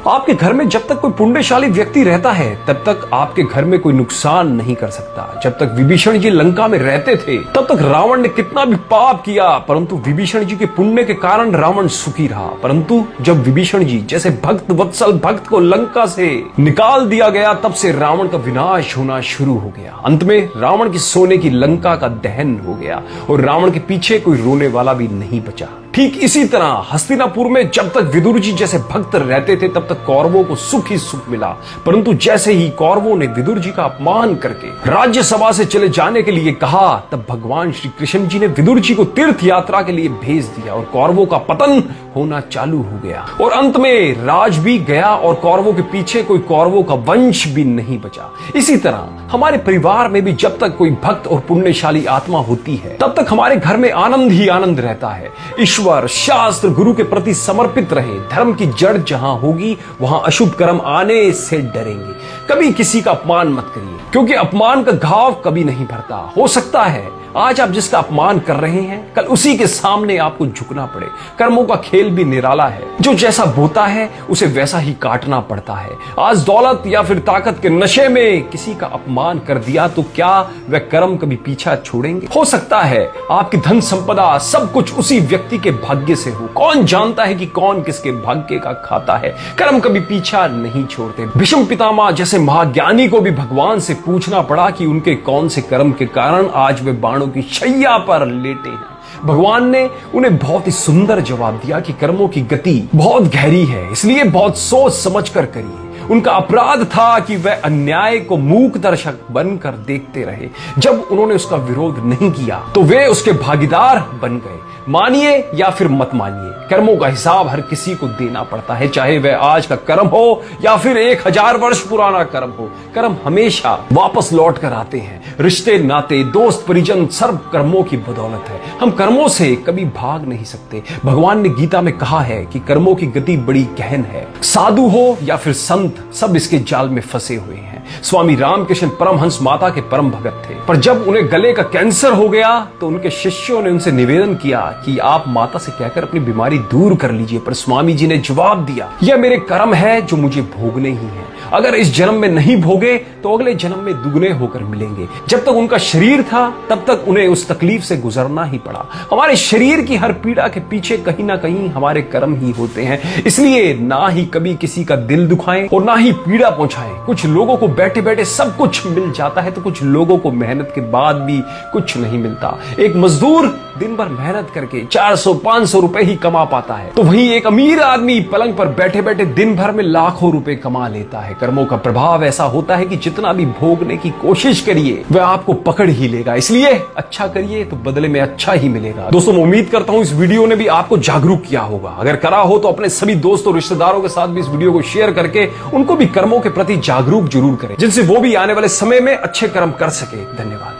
आपके घर में जब तक कोई पुण्यशाली व्यक्ति रहता है तब तक आपके घर में कोई नुकसान नहीं कर सकता। जब तक विभीषण जी लंका में रहते थे तब तक रावण ने कितना भी पाप किया, परंतु विभीषण जी के पुण्य के कारण रावण सुखी रहा। परंतु जब विभीषण जी जैसे भक्त वत्सल भक्त को लंका से निकाल दिया गया तब से रावण का विनाश होना शुरू हो गया। अंत में रावण की सोने की लंका का दहन हो गया और रावण के पीछे कोई रोने वाला भी नहीं बचा। ठीक इसी तरह हस्तिनापुर में जब तक विदुर जी जैसे भक्त रहते थे तब तक कौरवों को सुख ही सुख मिला, परंतु जैसे ही कौरवों ने विदुर जी का अपमान करके राज्यसभा से चले जाने के लिए कहा तब भगवान श्री कृष्ण जी ने विदुर जी को तीर्थ यात्रा के लिए भेज दिया और कौरवों का पतन होना चालू हो गया और अंत में राज भी गया और कौरवों के पीछे कोई कौरवों का वंश भी नहीं बचा। इसी तरह हमारे परिवार में भी जब तक कोई भक्त और पुण्यशाली आत्मा होती है तब तक हमारे घर में आनंद ही आनंद रहता है। ईश्वर शास्त्र गुरु के प्रति समर्पित रहे। धर्म की जड़ जहां होगी वहां अशुभ कर्म आने से डरेंगे। कभी किसी का अपमान मत करिए, क्योंकि अपमान का घाव कभी नहीं भरता। हो सकता है आज आप जिसका अपमान कर रहे हैं कल उसी के सामने आपको झुकना पड़े। कर्मों का खेल भी निराला है, जो जैसा बोता है उसे वैसा ही काटना पड़ता है। आज दौलत या फिर ताकत के नशे में किसी का अपमान कर दिया तो क्या वह कर्म कभी पीछा छोड़ेंगे? हो सकता है आपकी धन संपदा सब कुछ उसी व्यक्ति के भाग्य से हो। कौन जानता है कि कौन किसके भाग्य का खाता है। कर्म कभी पीछा नहीं छोड़ते। भीष्म पितामह जैसे महाज्ञानी को भी भगवान से पूछना पड़ा कि उनके कौन से कर्म के कारण आज वे बाणों की शैया पर लेटे हैं। भगवान ने उन्हें बहुत ही सुंदर जवाब दिया कि कर्मों की गति बहुत गहरी है, इसलिए बहुत सोच समझ कर करिए। उनका अपराध था कि वह अन्याय को मूक दर्शक बनकर देखते रहे। जब उन्होंने उसका विरोध नहीं किया तो वे उसके भागीदार बन गए। मानिए या फिर मत मानिए, कर्मों का हिसाब हर किसी को देना पड़ता है, चाहे वह आज का कर्म हो या फिर 1000 वर्ष पुराना कर्म हो। कर्म हमेशा वापस लौट कर आते हैं। रिश्ते नाते दोस्त परिजन सर्व कर्मों की बदौलत है। हम कर्मों से कभी भाग नहीं सकते। भगवान ने गीता में कहा है कि कर्मों की गति बड़ी गहन है। साधु हो या फिर संत सब इसके जाल में फंसे हुए हैं। स्वामी रामकृष्ण परमहंस माता के परम भगत थे, पर जब उन्हें गले का कैंसर हो गया तो उनके शिष्यों ने उनसे निवेदन किया कि आप माता से कहकर अपनी बीमारी दूर कर लीजिए। पर स्वामी जी ने जवाब दिया, यह मेरे कर्म है जो मुझे भोगने ही है। अगर इस जन्म में नहीं भोगे तो अगले जन्म में दुगने होकर मिलेंगे। जब तक उनका शरीर था तब तक उन्हें उस तकलीफ से गुजरना ही पड़ा। हमारे शरीर की हर पीड़ा के पीछे कहीं ना कहीं हमारे कर्म ही होते हैं। इसलिए ना ही कभी किसी का दिल दुखाएं और ना ही पीड़ा पहुंचाएं। कुछ लोगों को बैठे बैठे सब कुछ मिल जाता है तो कुछ लोगों को मेहनत के बाद भी कुछ नहीं मिलता। एक मजदूर दिन भर मेहनत करके 400-500 रुपए ही कमा पाता है, तो वहीं एक अमीर आदमी पलंग पर बैठे बैठे दिन भर में लाखों रुपए कमा लेता है। कर्मों का प्रभाव ऐसा होता है कि जितना भी भोगने की कोशिश करिए वह आपको पकड़ ही लेगा। इसलिए अच्छा करिए तो बदले में अच्छा ही मिलेगा। दोस्तों, मैं उम्मीद करता हूं इस वीडियो ने भी आपको जागरूक किया होगा। अगर करा हो तो अपने सभी दोस्तों और रिश्तेदारों के साथ भी इस वीडियो को शेयर करके उनको भी कर्मों के प्रति जागरूक जरूर करें, जिनसे वो भी आने वाले समय में अच्छे कर्म कर सके। धन्यवाद।